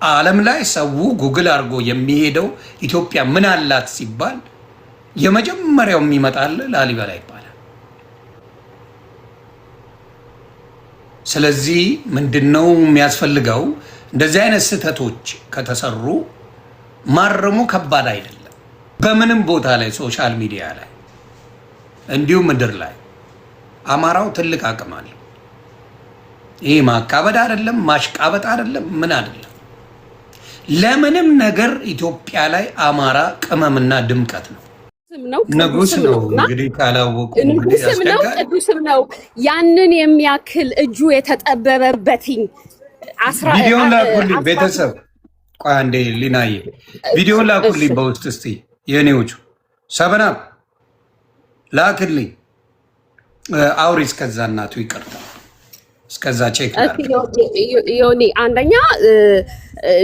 ዓለም ላይ ሰው ጉግል አድርጎ የሚሄደው ኢትዮጵያ ምን አላት ሲባል የመጀመሪያው የሚመጣል ላሊበላ ይባላል። ስለዚህ ምንድነው የሚያስፈልገው? እንደዚህ አይነት ስህተቶች ከተሰሩ ማረሙ ከባድ አይደለም። በምንም ቦታ ላይ ሶሻል ሚዲያ ላይ እንዲሁም ምድር ላይ አማራው ትልቅ አቅም አለው። ይሄ ማካበድ አይደለም፣ ማሽቃበጥ አይደለም፣ ምን አይደለም። ለምንም ነገር ኢትዮጵያ ላይ አማራ ቅመምና ድምቀት ነው። ንጉስ ነው እንግዲህ ካላወቁ ንጉስም ነው ቅዱስም ነው። ያንን የሚያክል እጁ የተጠበበበትኝ ቪዲዮን ላኩልኝ ቤተሰብ። ቆይ አንዴ ሊናዬ ቪዲዮን ላኩልኝ በውስጥ እስቲ የኔዎቹ ሰበና ላክልኝ። አውሪ እስከዛ እናቱ ይቅርታ እስከዛ ቼክ ዮኒ አንደኛ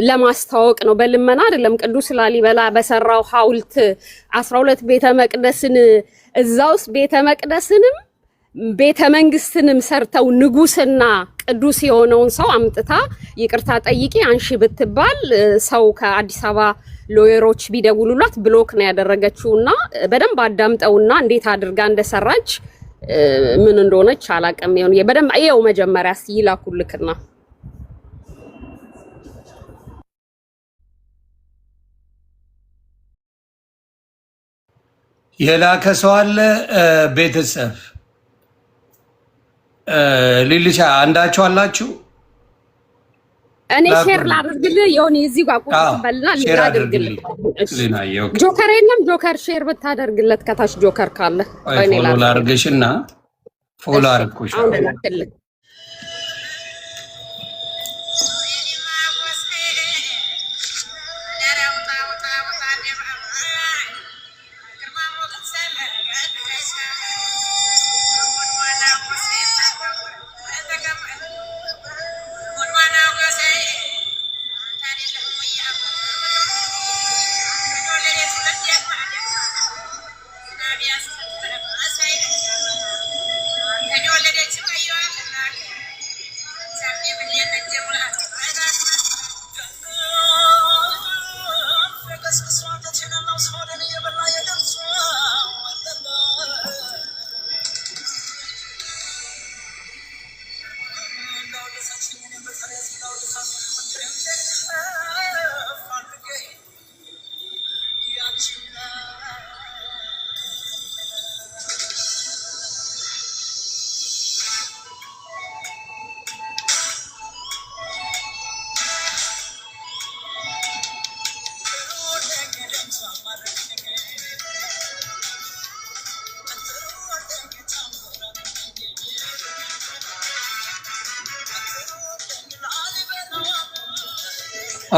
ለማስተዋወቅ ነው፣ በልመና አይደለም። ቅዱስ ላሊበላ በሰራው ሐውልት 12 ቤተ መቅደስን እዛ ውስጥ ቤተ መቅደስንም ቤተ መንግስትንም ሰርተው ንጉስና ቅዱስ የሆነውን ሰው አምጥታ ይቅርታ ጠይቂ አንሺ ብትባል ሰው ከአዲስ አበባ ሎየሮች ቢደውሉላት ብሎክ ነው ያደረገችውና በደንብ አዳምጠውና እንዴት አድርጋ እንደሰራች ምን እንደሆነች አላቀም። ይሁን በደንብ አየው መጀመሪያ ይላኩልክና የላከ ሰው አለ። ቤተሰብ ሊልሻ አንዳችሁ አላችሁ? እኔ ሼር ላድርግልህ። የሆነ እዚህ ጋር ቁጥር በልና ላድርግልህ። ጆከር የለም? ጆከር ሼር ብታደርግለት ከታች ጆከር ካለ እኔ ላድርግሽና ፎሎ አድርኩሽ።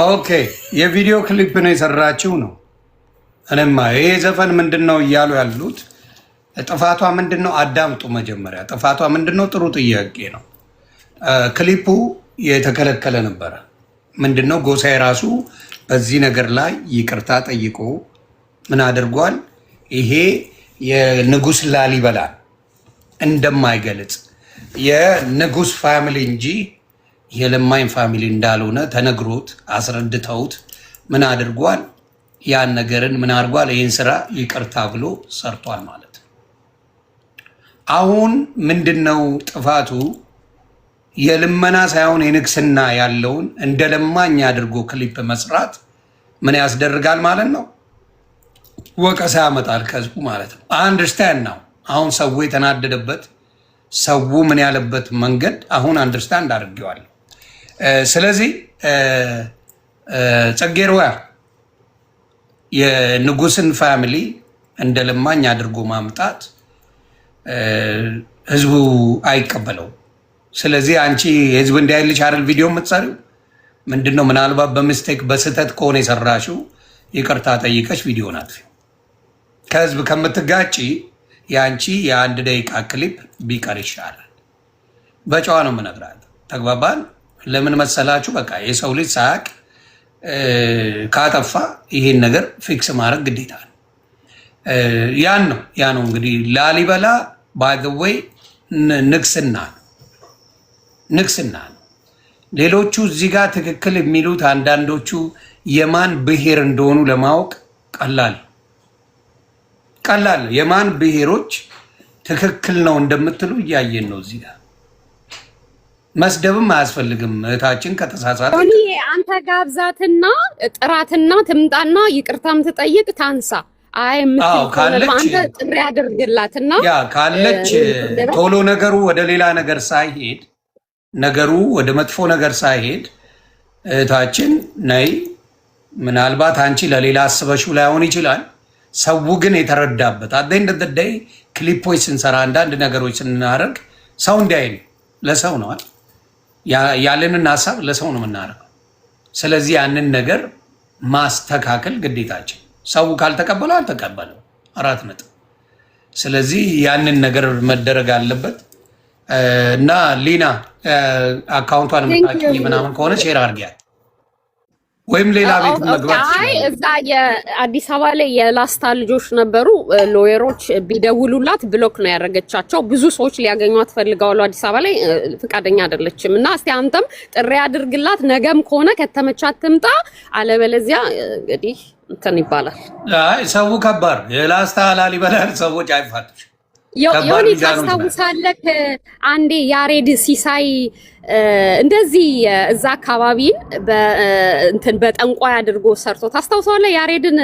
ኦኬ የቪዲዮ ክሊፕ ነው የሰራችው ነው። እኔማ ይሄ ዘፈን ምንድነው እያሉ ያሉት ጥፋቷ ምንድነው? አዳምጡ መጀመሪያ። ጥፋቷ ምንድነው? ጥሩ ጥያቄ ነው። ክሊፑ የተከለከለ ነበረ። ምንድነው? ጎሳዬ ራሱ በዚህ ነገር ላይ ይቅርታ ጠይቆ ምን አድርጓል? ይሄ የንጉስ ላሊበላ እንደማይገልጽ የንጉስ ፋሚሊ እንጂ የለማኝ ፋሚሊ እንዳልሆነ ተነግሮት አስረድተውት ምን አድርጓል? ያን ነገርን ምን አድርጓል? ይህን ስራ ይቅርታ ብሎ ሰርቷል ማለት ነው። አሁን ምንድነው ጥፋቱ? የልመና ሳይሆን የንግስና ያለውን እንደ ለማኝ አድርጎ ክሊፕ መስራት ምን ያስደርጋል ማለት ነው? ወቀሳ ያመጣል ከህዝቡ ማለት ነው። አንደርስታንድ ነው። አሁን ሰው የተናደደበት ሰው ምን ያለበት መንገድ አሁን አንደርስታንድ አድርጌዋለሁ። ስለዚህ ጽጌረዳ የንጉስን ፋሚሊ እንደ ለማኝ አድርጎ ማምጣት ህዝቡ አይቀበለው። ስለዚህ አንቺ ህዝብ እንዲያይልሽ አይደል ቪዲዮ የምትሰሪው? ምንድነው ምናልባት በሚስቴክ በስህተት ከሆነ የሰራሽው ይቅርታ ጠይቀሽ ቪዲዮ ናት። ከህዝብ ከምትጋጪ የአንቺ የአንድ ደቂቃ ክሊፕ ቢቀር ይሻላል። በጨዋ ነው የምነግራት። ተግባባን? ለምን መሰላችሁ? በቃ የሰው ልጅ ሳያቅ ካጠፋ ይሄን ነገር ፊክስ ማድረግ ግዴታ ነው። ያ ነው እንግዲህ ላሊበላ ባይ ዘ ዌይ ንግስና ነው። ሌሎቹ እዚህ ጋር ትክክል የሚሉት አንዳንዶቹ የማን ብሔር እንደሆኑ ለማወቅ ቀላል የማን ብሔሮች ትክክል ነው እንደምትሉ እያየን ነው። እዚህ ጋር መስደብም አያስፈልግም። እህታችን ከተሳሳተ አንተ ጋብዛትና ጥራትና ትምጣና ይቅርታም ትጠይቅ ታንሳ። አይ ምትል አንተ ጥሪ አድርግላትና ያ ካለች ቶሎ ነገሩ ወደ ሌላ ነገር ሳይሄድ ነገሩ ወደ መጥፎ ነገር ሳይሄድ እህታችን ነይ። ምናልባት አንቺ ለሌላ አስበሽው ላይሆን ይችላል። ሰው ግን የተረዳበት አደኝ እንደደይ ክሊፖች ስንሰራ አንዳንድ ነገሮች ስናደርግ ሰው እንዲያይን ለሰው ነው ያለንን ሀሳብ ለሰው ነው የምናደርገው። ስለዚህ ያንን ነገር ማስተካከል ግዴታችን። ሰው ካልተቀበለው አልተቀበለው 4 ነጥብ። ስለዚህ ያንን ነገር መደረግ አለበት እና ሊና አካውንቷን የምታውቂ ምናምን ከሆነ ሼር አድርጊያት ወይም ሌላ ቤት መግባት እዛ የአዲስ አበባ ላይ የላስታ ልጆች ነበሩ ሎየሮች ቢደውሉላት ብሎክ ነው ያደረገቻቸው። ብዙ ሰዎች ሊያገኟት ፈልገዋል አዲስ አበባ ላይ ፍቃደኛ አይደለችም። እና እስቲ አንተም ጥሪ አድርግላት። ነገም ከሆነ ከተመቻት ትምጣ፣ አለበለዚያ እንግዲህ እንትን ይባላል። አይ ሰው ከባድ የላስታ ላሊበላ ሰዎች አይፋቱሽ። ዮኒ ታስታውሳለህ? አንዴ ያሬድ ሲሳይ እንደዚህ እዛ አካባቢን እንትን በጠንቋይ አድርጎ ሰርቶ ታስታውሳለህ? ያሬድን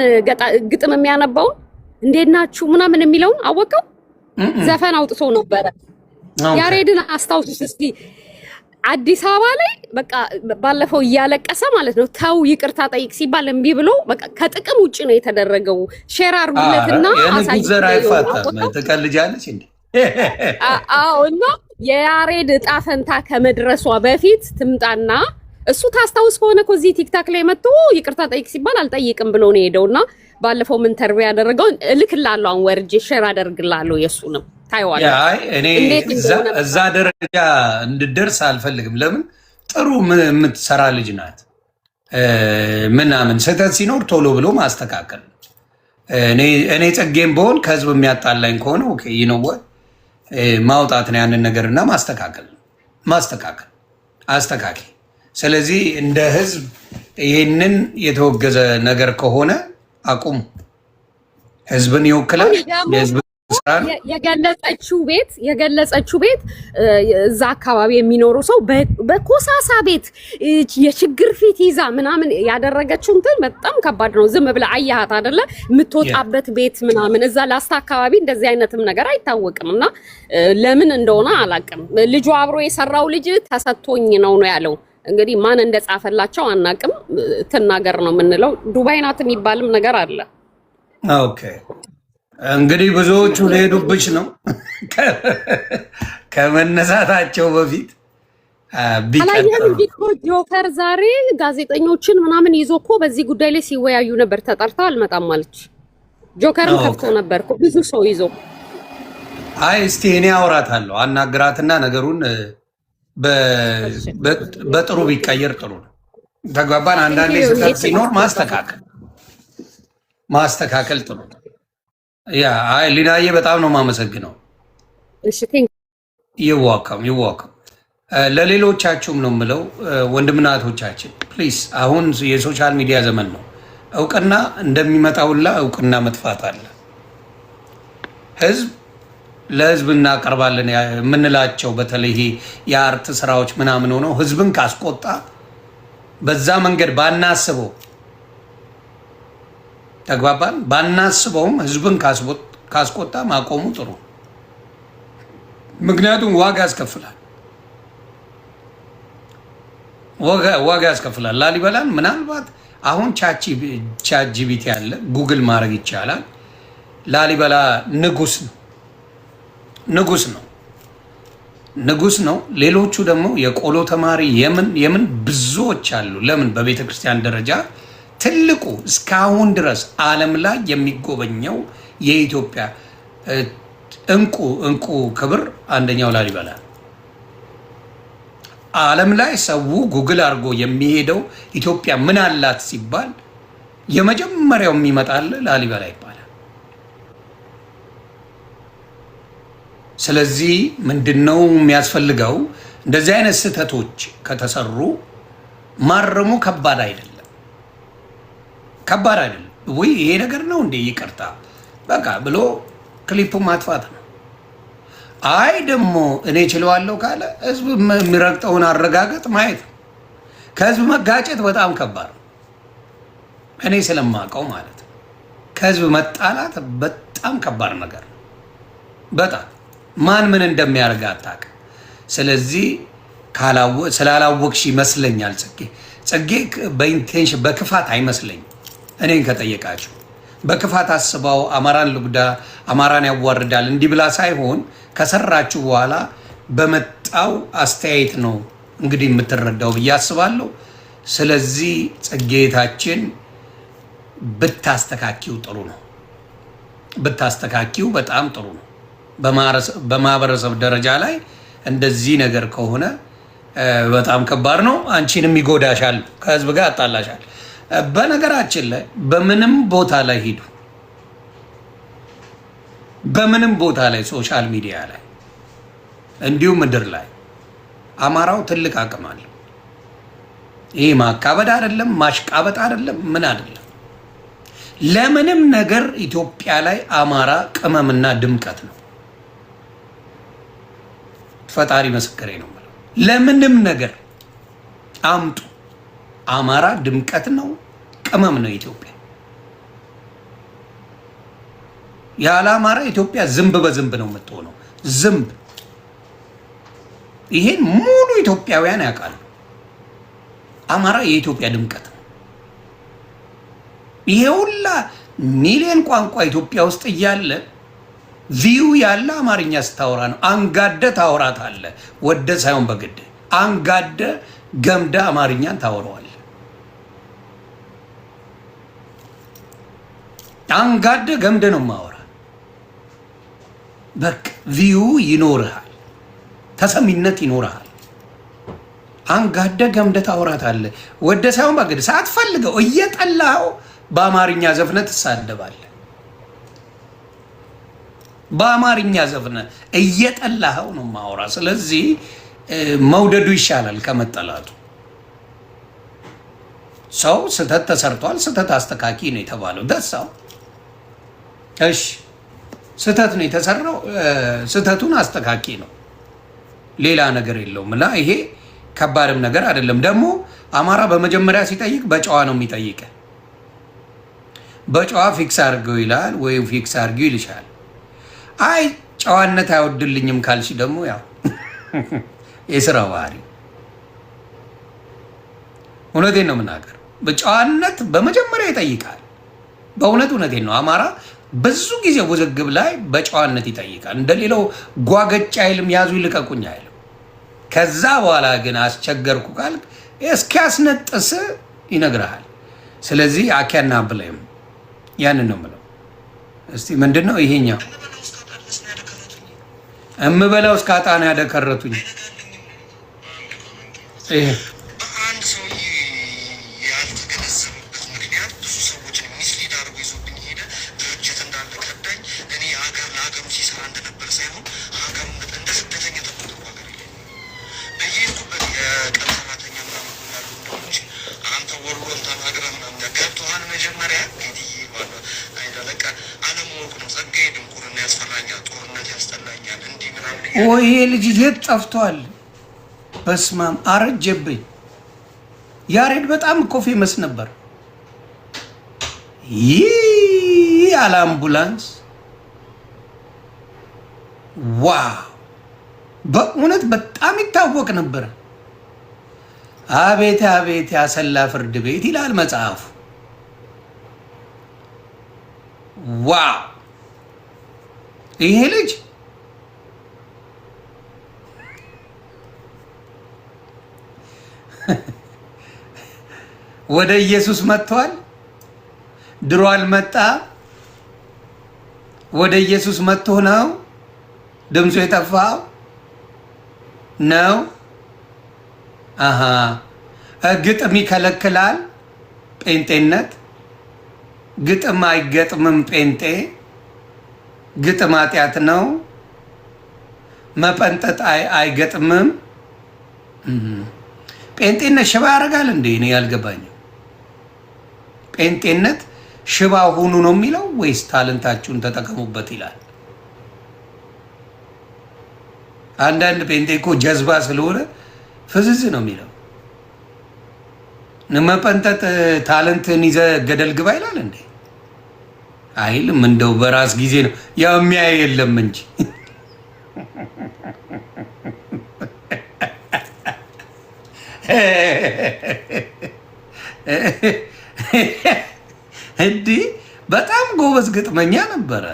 ግጥም የሚያነባውን እንዴት ናችሁ ምናምን የሚለውን አወቀው ዘፈን አውጥቶ ነበረ። ያሬድን አስታውሱስ እስቲ። አዲስ አበባ ላይ በቃ ባለፈው እያለቀሰ ማለት ነው ተው ይቅርታ ጠይቅ ሲባል እምቢ ብሎ በቃ ከጥቅም ውጭ ነው የተደረገው። ሼር አድርጉለትና አሳይተው ትቀልጃለች እንዴ? አዎ። እና የያሬድ እጣ ፈንታ ከመድረሷ በፊት ትምጣና እሱ ታስታውስ ከሆነ እኮ እዚህ ቲክታክ ላይ መጥቶ ይቅርታ ጠይቅ ሲባል አልጠይቅም ብሎ ነው ሄደውና ባለፈው ምን ተርቢያ ያደረገው እልክላለሁ። አሁን ወርጄ ሼር አደርግላለሁ የሱንም ታይዋለህ። እኔ እዛ ደረጃ እንድደርስ አልፈልግም። ለምን ጥሩ የምትሰራ ልጅ ናት። ምናምን ስህተት ሲኖር ቶሎ ብሎ ማስተካከል። እኔ ጽጌም በሆን ከህዝብ የሚያጣላኝ ከሆነ ኦኬ ይነወ ማውጣት ነው ያንን ነገርና ማስተካከል አስተካኪ። ስለዚህ እንደ ህዝብ ይህንን የተወገዘ ነገር ከሆነ አቁሙ። ህዝብን ይወክላል። የገለጸችው ቤት እዛ አካባቢ የሚኖሩ ሰው በኮሳሳ ቤት የችግር ፊት ይዛ ምናምን ያደረገችው እንትን በጣም ከባድ ነው። ዝም ብለህ አያሃት አይደለ? የምትወጣበት ቤት ምናምን እዛ ላስታ አካባቢ እንደዚህ አይነትም ነገር አይታወቅም። እና ለምን እንደሆነ አላውቅም። ልጁ አብሮ የሰራው ልጅ ተሰጥቶኝ ነው ያለው። እንግዲህ ማን እንደጻፈላቸው አናውቅም። ትናገር ነው የምንለው። ዱባይ ናት የሚባልም ነገር አለ። ኦኬ እንግዲህ ብዙዎቹ ሊሄዱብሽ ነው ከመነሳታቸው በፊት ጆከር ዛሬ ጋዜጠኞችን ምናምን ይዞ እኮ በዚህ ጉዳይ ላይ ሲወያዩ ነበር። ተጠርታ አልመጣም አለች። ጆከርም ከፍቶ ነበር እኮ ብዙ ሰው ይዞ። አይ እስቲ እኔ አወራታለሁ አናግራትና ነገሩን በጥሩ ቢቀየር ጥሩ ነው። ተግባባን። አንዳንዴ ስህተት ሲኖር ማስተካከል ጥሩ ነው። ያ አይ ሊናዬ በጣም ነው የማመሰግነው። እሺ ቴንክ ይዋከም ለሌሎቻችሁም ነው የምለው ወንድምና እህቶቻችን ፕሊዝ፣ አሁን የሶሻል ሚዲያ ዘመን ነው። እውቅና እንደሚመጣውላ እውቅና መጥፋት አለ። ህዝብ ለህዝብ እናቀርባለን የምንላቸው በተለይ የአርት ስራዎች ምናምን ሆነው ህዝብን ካስቆጣ በዛ መንገድ ባናስበው ተግባባን። ባናስበውም ህዝብን ካስቆጣ ማቆሙ ጥሩ። ምክንያቱም ዋጋ ያስከፍላል። ላሊበላን ምናልባት አሁን ቻትጂፒቲ ያለ ጉግል ማድረግ ይቻላል። ላሊበላ ንጉስ ነው። ሌሎቹ ደግሞ የቆሎ ተማሪ የምን ብዙዎች አሉ። ለምን በቤተ ክርስቲያን ደረጃ ትልቁ እስካሁን ድረስ ዓለም ላይ የሚጎበኘው የኢትዮጵያ እንቁ ክብር አንደኛው ላሊበላ። ዓለም ላይ ሰው ጉግል አድርጎ የሚሄደው ኢትዮጵያ ምን አላት ሲባል የመጀመሪያው የሚመጣል ላሊበላ ይባላል። ስለዚህ ምንድነው የሚያስፈልገው? እንደዚህ አይነት ስህተቶች ከተሰሩ ማረሙ ከባድ አይደለም፣ ከባድ አይደለም። ወይ ይሄ ነገር ነው እንዴ ይቅርታ በቃ ብሎ ክሊፑ ማጥፋት ነው። አይ ደግሞ እኔ ችለዋለሁ ካለ ህዝብ የሚረግጠውን አረጋገጥ ማየት ነው። ከህዝብ መጋጨት በጣም ከባድ ነው፣ እኔ ስለማውቀው ማለት ነው። ከህዝብ መጣላት በጣም ከባድ ነገር ነው። በጣም ማን ምን እንደሚያደርግ አታውቅም። ስለዚህ ስላላወቅሽ ይመስለኛል ጽጌ በኢንቴንሽን በክፋት አይመስለኝም። እኔን ከጠየቃችሁ በክፋት አስበው አማራን ልጉዳ አማራን ያዋርዳል እንዲህ ብላ ሳይሆን ከሰራችሁ በኋላ በመጣው አስተያየት ነው እንግዲህ የምትረዳው ብዬ አስባለሁ። ስለዚህ ጽጌታችን ብታስተካኪው ጥሩ ነው፣ ብታስተካኪው በጣም ጥሩ ነው። በማህበረሰብ ደረጃ ላይ እንደዚህ ነገር ከሆነ በጣም ከባድ ነው። አንቺንም ይጎዳሻል፣ ከህዝብ ጋር ያጣላሻል። በነገራችን ላይ በምንም ቦታ ላይ ሂዱ፣ በምንም ቦታ ላይ ሶሻል ሚዲያ ላይ እንዲሁም ምድር ላይ አማራው ትልቅ አቅም አለው። ይሄ ማካበድ አይደለም፣ ማሽቃበጥ አይደለም፣ ምን አይደለም። ለምንም ነገር ኢትዮጵያ ላይ አማራ ቅመምና ድምቀት ነው። ፈጣሪ ምስክሬ ነው። ለምንም ነገር አምጡ፣ አማራ ድምቀት ነው፣ ቅመም ነው ኢትዮጵያ። ያለ አማራ ኢትዮጵያ ዝንብ በዝንብ ነው የምትሆነው፣ ዝንብ። ይሄን ሙሉ ኢትዮጵያውያን ያውቃሉ። አማራ የኢትዮጵያ ድምቀት ነው። ይሄ ሁላ ሚሊዮን ቋንቋ ኢትዮጵያ ውስጥ እያለ ቪው ያለ አማርኛ ስታወራ ነው። አንጋደ ታወራት አለ ወደ ሳይሆን በግድ አንጋደ ገምዳ አማርኛን ታወራዋል። አንጋደ ገምደ ነው ማወራ። በቃ ቪው ይኖርሃል፣ ተሰሚነት ይኖርሃል። አንጋደ ገምደ ታወራት አለ ወደ ሳይሆን በግድ ሳትፈልገው እየጠላው በአማርኛ ዘፍነ ትሳደባለህ። በአማርኛ ዘፍነ እየጠላኸው ነው ማወራ። ስለዚህ መውደዱ ይሻላል ከመጠላቱ። ሰው ስህተት ተሰርቷል፣ ስህተት አስተካኪ ነው የተባለው። ደሳው እሺ፣ ስህተት ነው የተሰራው፣ ስህተቱን አስተካኪ ነው፣ ሌላ ነገር የለውም። እና ይሄ ከባድም ነገር አይደለም። ደግሞ አማራ በመጀመሪያ ሲጠይቅ በጨዋ ነው የሚጠይቀ። በጨዋ ፊክስ አድርገው ይላል ወይም ፊክስ አድርገው ይልሻል። አይ ጨዋነት አይወድልኝም ካልሽ ደግሞ ያው የስራ ባህሪ። እውነቴን ነው የምናገር። በጨዋነት በመጀመሪያ ይጠይቃል። በእውነት እውነቴን ነው። አማራ ብዙ ጊዜ ውዝግብ ላይ በጨዋነት ይጠይቃል። እንደሌላው ጓገጭ አይልም፣ ያዙ ይልቀቁኝ አይልም። ከዛ በኋላ ግን አስቸገርኩ ካልክ እስኪያስነጥስ ይነግርሃል። ስለዚህ አኪያና ብላይም ያንን ነው የምለው። እስቲ ምንድን ነው ይሄኛው እምበላው እስካጣ ነው ያደከረቱኝ። ይሄ በአንድ ሰው ያልተገነዘበበት ምክንያት ብዙ ሰዎችን ሚስሊድ አድርጎ ይዞብኝ ሄደ። ድርጅት እንዳለ ከዳኝ። እኔ ለሀገሩ ሲሰራ እንደነበር ሳይሆን ሀገሩ እንደ ስደተኛ ተቆጥሮ ሀገር በየሄድኩበት የቀን ሰራተኛ ምናምን ያሉ እንደሆች አንተ ወሎን ተናግረ ምናምን ገብቶሃል። መጀመሪያ ጌትዬ አይደለቀ አለማወቅ ነው። ጸጋዬ ድንቁርና ያስፈራኛል፣ ጦርነት ያስጠላኛል። እንዲህ ምናምን ይሄ ልጅ የት ጠፍቷል? በስማም አረጀብኝ። ያሬድ በጣም እኮ ፌመስ ነበር። ይህ ያለ አምቡላንስ ዋው! በእውነት በጣም ይታወቅ ነበር። አቤት አቤት ያሰላ ፍርድ ቤት ይላል መጽሐፉ። ዋው! ይሄ ልጅ ወደ ኢየሱስ መጥቷል። ድሮ አልመጣ። ወደ ኢየሱስ መጥቶ ነው ድምፁ የጠፋው ነው። አሃ ግጥም ይከለክላል ጴንጤነት። ግጥም አይገጥምም ጴንጤ። ግጥም ኃጢአት ነው። መጠንጠጥ አይገጥምም። ጴንጤነት ሽባ ያደርጋል እንዴ? እኔ ያልገባኝም። ጴንጤነት ሽባ ሁኑ ነው የሚለው ወይስ ታለንታችሁን ተጠቀሙበት ይላል? አንዳንድ ጴንጤ እኮ ጀዝባ ስለሆነ ፍዝዝ ነው የሚለው። መጠንጠጥ ታለንትን ይዘ ገደል ግባ ይላል እንዴ? አይልም። እንደው በራስ ጊዜ ነው ያው የሚያይ የለም እንጂ እንዲህ በጣም ጎበዝ ግጥመኛ ነበረ።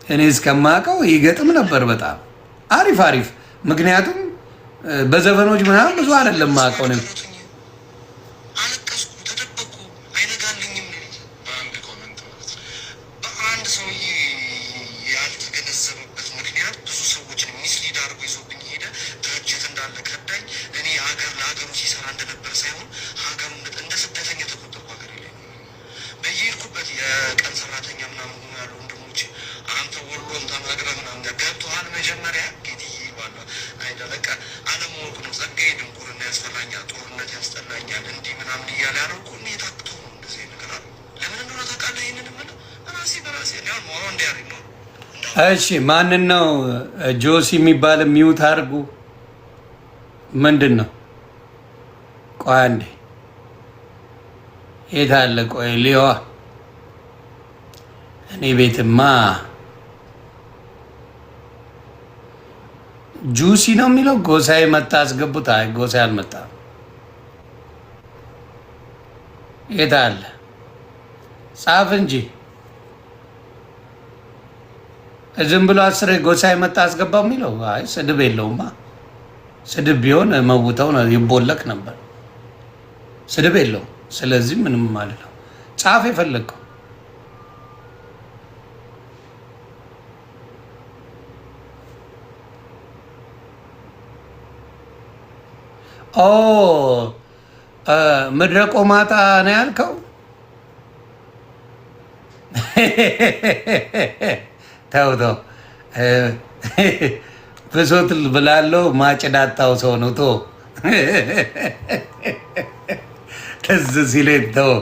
እኔ እስከማውቀው ይገጥም ነበር በጣም አሪፍ አሪፍ። ምክንያቱም በዘፈኖች ምናምን ብዙ አይደለም ማውቀው ነው። አለቀስኩ፣ ተደበቅኩ፣ አይነጋልኝም። በአንድ ሰውዬ ያልተገነዘበበት ምክንያት ብዙ ሰዎችን ሚስሊድ አድርጎ ይዞብኝ ሄደ። ድርጅት እንዳለ ከዳኝ። እኔ ለሀገሩ ሲሰራ እንደነበር ሳይሆን ሀገሩ እንደ ስደተኛ ተቆጠርኩ። ሀገር ላይ በየሄድኩበት የቀን ሰራተኛ ምናምን ሆኖ ያሉ ወንድሞች አንተ ወሎን ተናግረህ ምናምን ገብቶሃል። መጀመሪያ ጌትዬ ባለ አይደለቀ አለማወቅ ነው። ጸጋዬ ድንቁርና ያስፈራኛል፣ ጦርነት ያስጠላኛል፣ እንዲህ ምናምን እያለ ያደረኩ እኔ ታክቶ ነው እንደዚህ ነገር አለ። ለምን እንደሆነ ታውቃለህ? ይህንን የምልህ በራሴ ሊሆን ሞሮ እንዲያሪ ነው። እሺ ማንን ነው ጆሲ የሚባል ሚውት አድርጉ። ምንድን ነው? ቆይ አንዴ የት አለ? ቆይ ሊዋ እኔ ቤትማ ጁሲ ነው የሚለው። ጎሳዬ መጣ አስገቡት። አይ ጎሳዬ አልመጣም። የት አለ? ጻፍ እንጂ ዝም ብሎ አስሬ ጎሳዬ መጣ አስገባው የሚለው። አይ ስድብ የለውማ። ስድብ ቢሆን መውተው ነው ይቦለቅ ነበር። ስድብ የለውም። ስለዚህ ምንም ማለት ነው። ጻፍ የፈለግከው ምድረ ቆማጣ ነው ያልከው። ተው ተው፣ ብሶት ብላለው ማጭዳታው ሰው ነው። ቶ ትዝ ሲለኝ ተው